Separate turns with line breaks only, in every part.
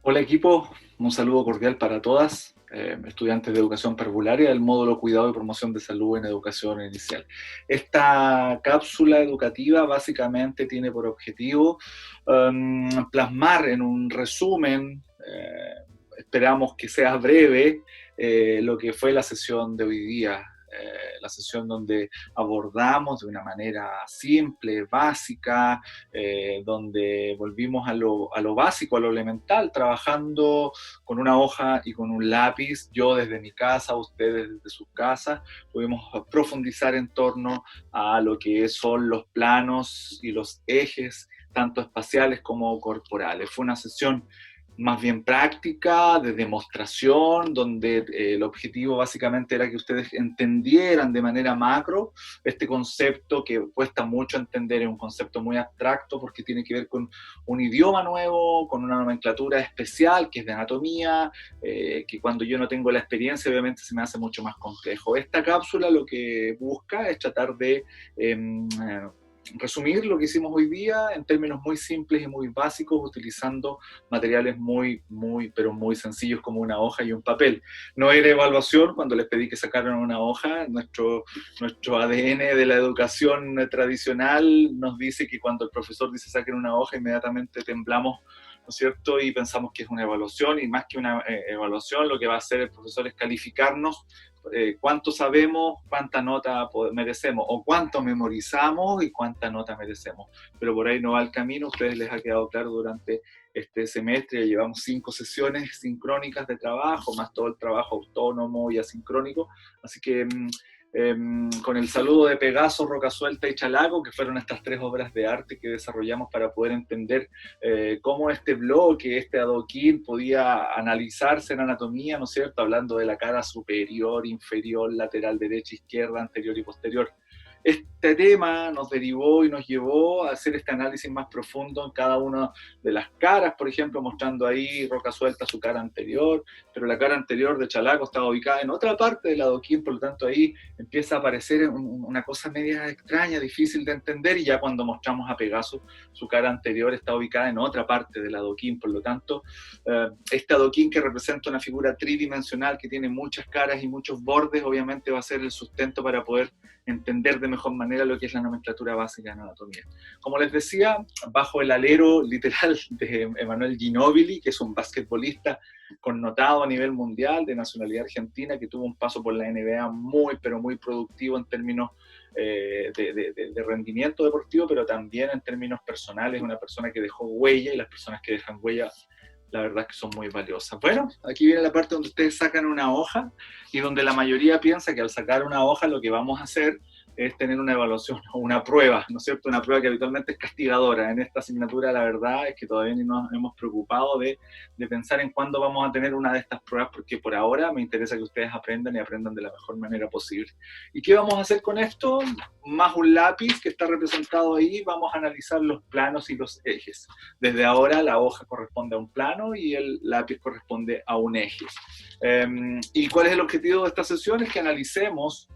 Hola equipo, un saludo cordial para todas, estudiantes de educación parvularia del módulo Cuidado y Promoción de Salud en Educación Inicial. Esta cápsula educativa básicamente tiene por objetivo plasmar en un resumen, esperamos que sea breve, lo que fue la sesión de hoy día. La sesión donde abordamos de una manera simple, básica, donde volvimos a lo básico, a lo elemental, trabajando con una hoja y con un lápiz, yo desde mi casa, ustedes desde sus casas, pudimos profundizar en torno a lo que son los planos y los ejes, tanto espaciales como corporales. Fue una sesión más bien práctica, de demostración, donde el objetivo básicamente era que ustedes entendieran de manera macro este concepto que cuesta mucho entender, es un concepto muy abstracto porque tiene que ver con un idioma nuevo, con una nomenclatura especial que es de anatomía, que cuando yo no tengo la experiencia obviamente se me hace mucho más complejo. Esta cápsula lo que busca es tratar de resumir lo que hicimos hoy día en términos muy simples y muy básicos, utilizando materiales pero muy sencillos como una hoja y un papel. No era evaluación cuando les pedí que sacaran una hoja. Nuestro ADN de la educación tradicional nos dice que cuando el profesor dice saquen una hoja, inmediatamente temblamos, ¿no es cierto? Y pensamos que es una evaluación, y más que una evaluación, lo que va a hacer el profesor es calificarnos cuánto sabemos, cuánta nota merecemos, o cuánto memorizamos y cuánta nota merecemos. Pero por ahí no va el camino, a ustedes les ha quedado claro durante este semestre, ya llevamos 5 sesiones sincrónicas de trabajo, más todo el trabajo autónomo y asincrónico, así que con el saludo de Pegaso, Roca Suelta y Chalaco, que fueron estas 3 obras de arte que desarrollamos para poder entender cómo este bloque, este adoquín podía analizarse en anatomía, ¿no es cierto?, hablando de la cara superior, inferior, lateral, derecha, izquierda, anterior y posterior. Este tema nos derivó y nos llevó a hacer este análisis más profundo en cada una de las caras, por ejemplo, mostrando ahí Roca Suelta su cara anterior, pero la cara anterior de Chalaco estaba ubicada en otra parte del adoquín, por lo tanto ahí empieza a aparecer una cosa media extraña, difícil de entender, y ya cuando mostramos a Pegaso, su cara anterior está ubicada en otra parte del adoquín, por lo tanto, este adoquín que representa una figura tridimensional que tiene muchas caras y muchos bordes, obviamente va a ser el sustento para poder entender de mejor manera lo que es la nomenclatura básica en anatomía. Como les decía, bajo el alero literal de Emanuel Ginóbili, que es un basquetbolista connotado a nivel mundial, de nacionalidad argentina, que tuvo un paso por la NBA muy, pero muy productivo en términos de rendimiento deportivo, pero también en términos personales, una persona que dejó huella, y las personas que dejan huella, la verdad es que son muy valiosas. Bueno, aquí viene la parte donde ustedes sacan una hoja y donde la mayoría piensa que al sacar una hoja lo que vamos a hacer es tener una evaluación o una prueba, ¿no es cierto? Una prueba que habitualmente es castigadora. En esta asignatura la verdad es que todavía no nos hemos preocupado de pensar en cuándo vamos a tener una de estas pruebas, porque por ahora me interesa que ustedes aprendan y aprendan de la mejor manera posible. ¿Y qué vamos a hacer con esto? Más un lápiz que está representado ahí, vamos a analizar los planos y los ejes. Desde ahora la hoja corresponde a un plano y el lápiz corresponde a un eje. ¿Y cuál es el objetivo de esta sesión? Es que analicemos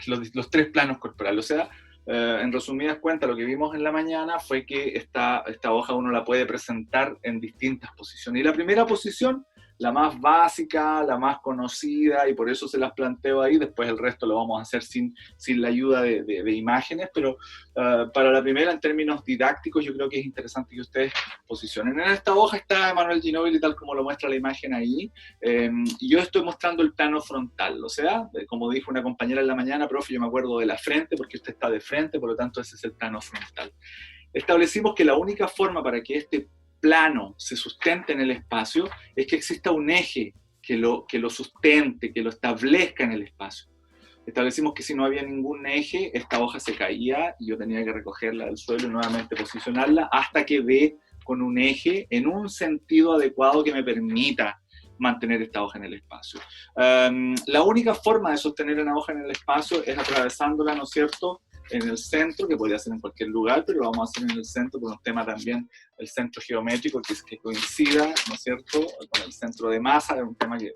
los 3 planos corporales. O sea, en resumidas cuentas, lo que vimos en la mañana fue que esta hoja uno la puede presentar en distintas posiciones. Y la primera posición, la más básica, la más conocida, y por eso se las planteo ahí, después el resto lo vamos a hacer sin la ayuda de imágenes, pero para la primera, en términos didácticos, yo creo que es interesante que ustedes posicionen. En esta hoja está Emanuel Ginóbili, tal como lo muestra la imagen ahí, y yo estoy mostrando el plano frontal, o sea, como dijo una compañera en la mañana, profe, yo me acuerdo de la frente, porque usted está de frente, por lo tanto ese es el plano frontal. Establecimos que la única forma para que este plano se sustente en el espacio es que exista un eje que lo sustente, que lo establezca en el espacio. Establecimos que si no había ningún eje, esta hoja se caía y yo tenía que recogerla del suelo y nuevamente posicionarla hasta que dé con un eje en un sentido adecuado que me permita mantener esta hoja en el espacio. La única forma de sostener una hoja en el espacio es atravesándola, ¿no es cierto?, en el centro, que podría ser en cualquier lugar, pero lo vamos a hacer en el centro por un tema también, el centro geométrico, que es que coincida, ¿no es cierto?, con el centro de masa, es un tema que es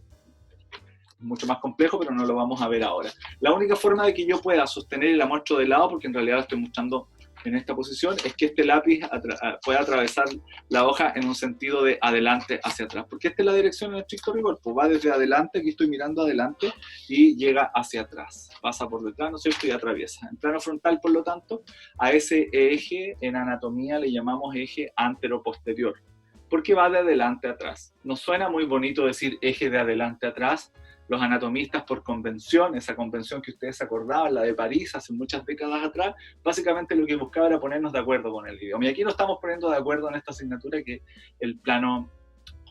mucho más complejo, pero no lo vamos a ver ahora. La única forma de que yo pueda sostener, y la muestro de lado, porque en realidad la estoy mostrando en esta posición es que este lápiz puede atravesar la hoja en un sentido de adelante hacia atrás, porque esta es la dirección en estricto rigor, pues va desde adelante, aquí estoy mirando adelante, y llega hacia atrás, pasa por detrás, ¿no es cierto?, y atraviesa. En plano frontal, por lo tanto, a ese eje en anatomía le llamamos eje antero-posterior, porque va de adelante a atrás. Nos suena muy bonito decir eje de adelante a atrás. Los anatomistas, por convención, esa convención que ustedes se acordaban, la de París, hace muchas décadas atrás, básicamente lo que buscaba era ponernos de acuerdo con el idioma. Y aquí nos estamos poniendo de acuerdo en esta asignatura que el plano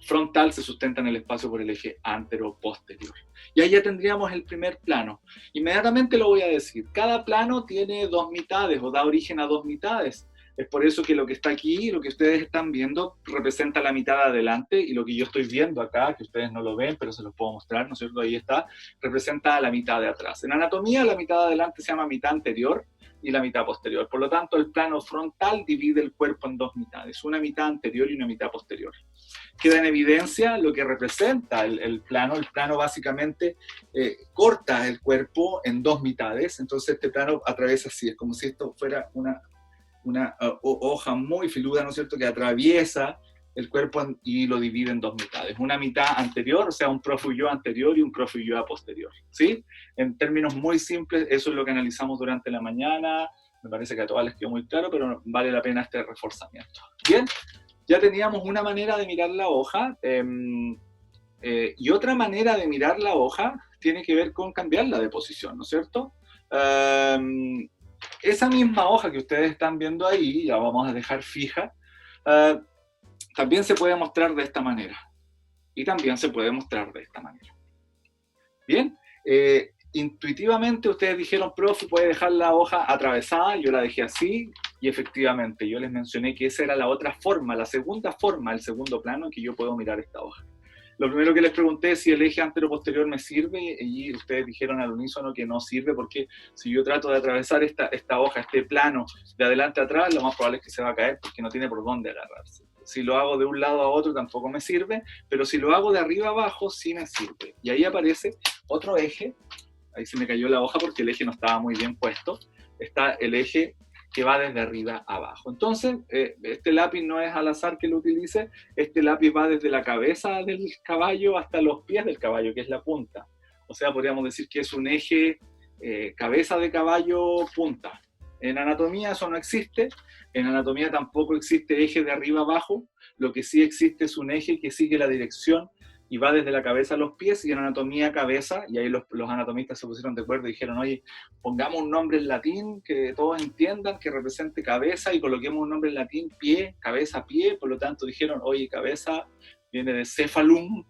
frontal se sustenta en el espacio por el eje antero-posterior. Y ahí ya tendríamos el primer plano. Inmediatamente lo voy a decir. Cada plano tiene dos mitades o da origen a dos mitades. Es por eso que lo que está aquí, lo que ustedes están viendo, representa la mitad de adelante, y lo que yo estoy viendo acá, que ustedes no lo ven, pero se los puedo mostrar, ¿no es cierto? Ahí está, representa la mitad de atrás. En anatomía, la mitad de adelante se llama mitad anterior y la mitad posterior. Por lo tanto, el plano frontal divide el cuerpo en dos mitades, una mitad anterior y una mitad posterior. Queda en evidencia lo que representa el plano. El plano básicamente corta el cuerpo en dos mitades, entonces este plano atraviesa así, es como si esto fuera una hoja muy filuda, ¿no es cierto?, que atraviesa el cuerpo y lo divide en dos mitades. Una mitad anterior, o sea, un profillo anterior y un profillo posterior, ¿sí? En términos muy simples, eso es lo que analizamos durante la mañana. Me parece que a todas les quedó muy claro, pero vale la pena este reforzamiento. Bien, ya teníamos una manera de mirar la hoja, y otra manera de mirar la hoja tiene que ver con cambiarla de posición, ¿no es cierto? Esa misma hoja que ustedes están viendo ahí, la vamos a dejar fija, también se puede mostrar de esta manera. Y también se puede mostrar de esta manera. Bien, intuitivamente ustedes dijeron, profe, puede dejar la hoja atravesada. Yo la dejé así, y efectivamente yo les mencioné que esa era la otra forma, la segunda forma, el segundo plano en que yo puedo mirar esta hoja. Lo primero que les pregunté es si el eje antero-posterior me sirve, y ustedes dijeron al unísono que no sirve, porque si yo trato de atravesar esta hoja, este plano, de adelante a atrás, lo más probable es que se va a caer porque no tiene por dónde agarrarse. Si lo hago de un lado a otro tampoco me sirve, pero si lo hago de arriba a abajo sí me sirve. Y ahí aparece otro eje, ahí se me cayó la hoja porque el eje no estaba muy bien puesto, está el eje que va desde arriba a abajo. Entonces, este lápiz no es al azar que lo utilice, este lápiz va desde la cabeza del caballo hasta los pies del caballo, que es la punta. O sea, podríamos decir que es un eje cabeza de caballo, punta. En anatomía eso no existe, en anatomía tampoco existe eje de arriba a abajo, lo que sí existe es un eje que sigue la dirección y va desde la cabeza a los pies, y en anatomía cabeza, y ahí los anatomistas se pusieron de acuerdo y dijeron, oye, pongamos un nombre en latín que todos entiendan, que represente cabeza, y coloquemos un nombre en latín, pie, cabeza, pie. Por lo tanto dijeron, oye, cabeza viene de cephalum,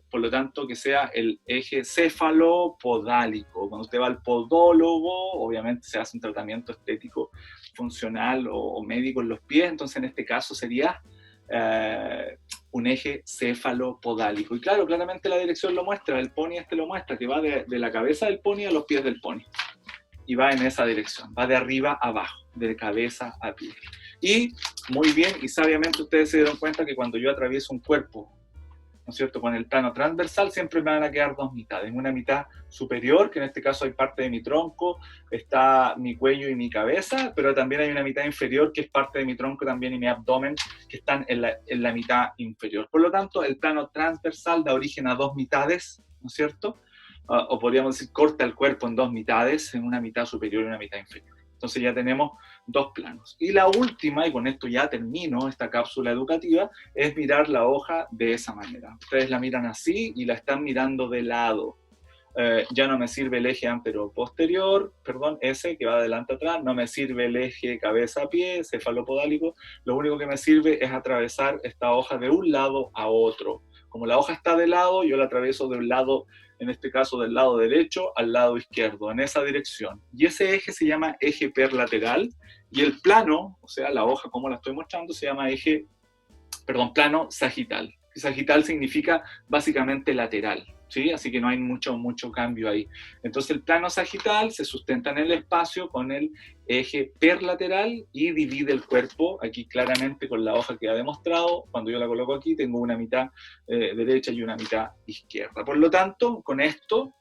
por lo tanto que sea el eje céfalo-podálico. Cuando usted va al podólogo, obviamente se hace un tratamiento estético, funcional o médico en los pies, entonces en este caso sería un eje céfalo-podálico. Y claro, claramente la dirección lo muestra, el pony lo muestra, que va de la cabeza del pony a los pies del pony. Y va en esa dirección, va de arriba a abajo, de cabeza a pie. Y muy bien y sabiamente ustedes se dieron cuenta que cuando yo atravieso un cuerpo, ¿no es cierto?, con el plano transversal, siempre me van a quedar dos mitades. Una mitad superior, que en este caso hay parte de mi tronco, está mi cuello y mi cabeza, pero también hay una mitad inferior, que es parte de mi tronco también, y mi abdomen, que están en la mitad inferior. Por lo tanto, el plano transversal da origen a dos mitades, ¿no es cierto? O podríamos decir, corta el cuerpo en dos mitades, en una mitad superior y una mitad inferior. Entonces ya tenemos dos planos. Y la última, y con esto ya termino esta cápsula educativa, es mirar la hoja de esa manera. Ustedes la miran así y la están mirando de lado. Ya no me sirve el eje antero-posterior, perdón, ese que va de adelante a atrás, no me sirve el eje cabeza-pie, cefalopodálico, lo único que me sirve es atravesar esta hoja de un lado a otro. Como la hoja está de lado, yo la atravieso de un lado, en este caso del lado derecho al lado izquierdo, en esa dirección. Y ese eje se llama eje perlateral, y el plano, o sea, la hoja como la estoy mostrando, se llama plano sagital. Sagital significa básicamente lateral, ¿sí? Así que no hay mucho cambio ahí. Entonces el plano sagital se sustenta en el espacio con el eje perlateral y divide el cuerpo, aquí claramente con la hoja que ha demostrado. Cuando yo la coloco aquí tengo una mitad derecha y una mitad izquierda. Por lo tanto, con esto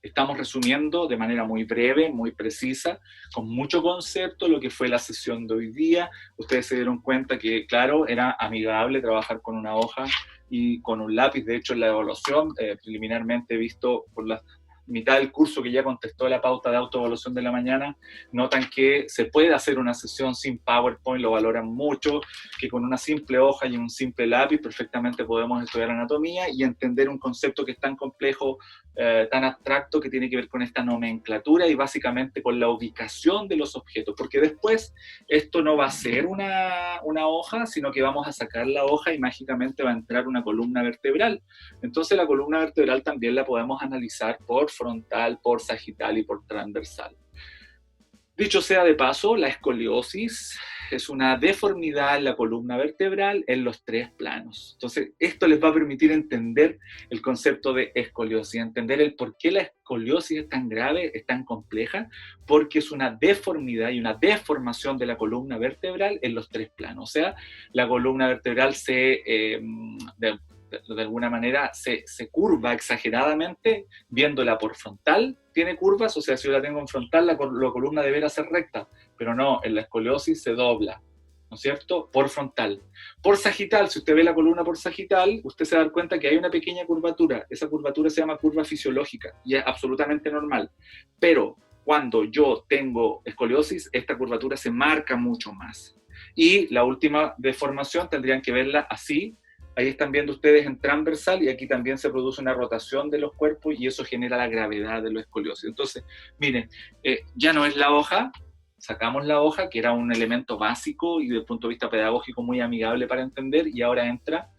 Estamos resumiendo de manera muy breve, muy precisa, con mucho concepto, lo que fue la sesión de hoy día. Ustedes se dieron cuenta que, claro, era amigable trabajar con una hoja y con un lápiz. De hecho, en la evaluación, preliminarmente visto por la mitad del curso que ya contestó la pauta de autoevaluación de la mañana, notan que se puede hacer una sesión sin PowerPoint, lo valoran mucho, que con una simple hoja y un simple lápiz perfectamente podemos estudiar anatomía y entender un concepto que es tan complejo, tan abstracto, que tiene que ver con esta nomenclatura y básicamente con la ubicación de los objetos, porque después esto no va a ser una hoja, sino que vamos a sacar la hoja y mágicamente va a entrar una columna vertebral. Entonces la columna vertebral también la podemos analizar por frontal, por sagital y por transversal. Dicho sea de paso, la escoliosis es una deformidad en la columna vertebral en los 3 planos. Entonces, esto les va a permitir entender el concepto de escoliosis, entender el por qué la escoliosis es tan grave, es tan compleja, porque es una deformidad y una deformación de la columna vertebral en los 3 planos. O sea, la columna vertebral de alguna manera se curva exageradamente, viéndola por frontal, tiene curvas, o sea, si yo la tengo en frontal, la columna debería ser recta, pero no, en la escoliosis se dobla, ¿no es cierto? Por frontal. Por sagital, si usted ve la columna por sagital, usted se va a dar cuenta que hay una pequeña curvatura, esa curvatura se llama curva fisiológica y es absolutamente normal, pero cuando yo tengo escoliosis, esta curvatura se marca mucho más. Y la última deformación tendrían que verla así. Ahí están viendo ustedes en transversal y aquí también se produce una rotación de los cuerpos y eso genera la gravedad de la escoliosis. Entonces, miren, ya no es la hoja, sacamos la hoja, que era un elemento básico y desde el punto de vista pedagógico muy amigable para entender, y ahora entra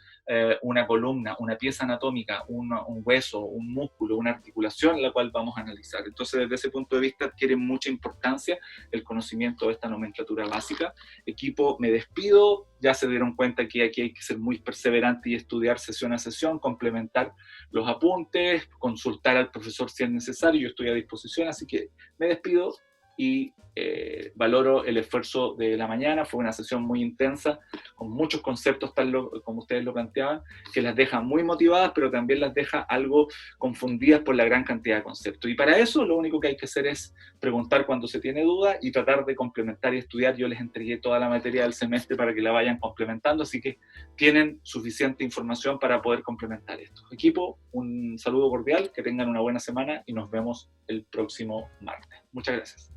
una columna, una pieza anatómica, un hueso, un músculo, una articulación, la cual vamos a analizar. Entonces, desde ese punto de vista, adquiere mucha importancia el conocimiento de esta nomenclatura básica. Equipo, me despido. Ya se dieron cuenta que aquí hay que ser muy perseverante y estudiar sesión a sesión, complementar los apuntes, consultar al profesor si es necesario. Yo estoy a disposición, así que me despido y valoro el esfuerzo de la mañana. Fue una sesión muy intensa, con muchos conceptos, tal como ustedes lo planteaban, que las deja muy motivadas, pero también las deja algo confundidas por la gran cantidad de conceptos. Y para eso lo único que hay que hacer es preguntar cuando se tiene duda y tratar de complementar y estudiar. Yo les entregué toda la materia del semestre para que la vayan complementando, así que tienen suficiente información para poder complementar esto. Equipo, un saludo cordial, que tengan una buena semana y nos vemos el próximo martes. Muchas gracias.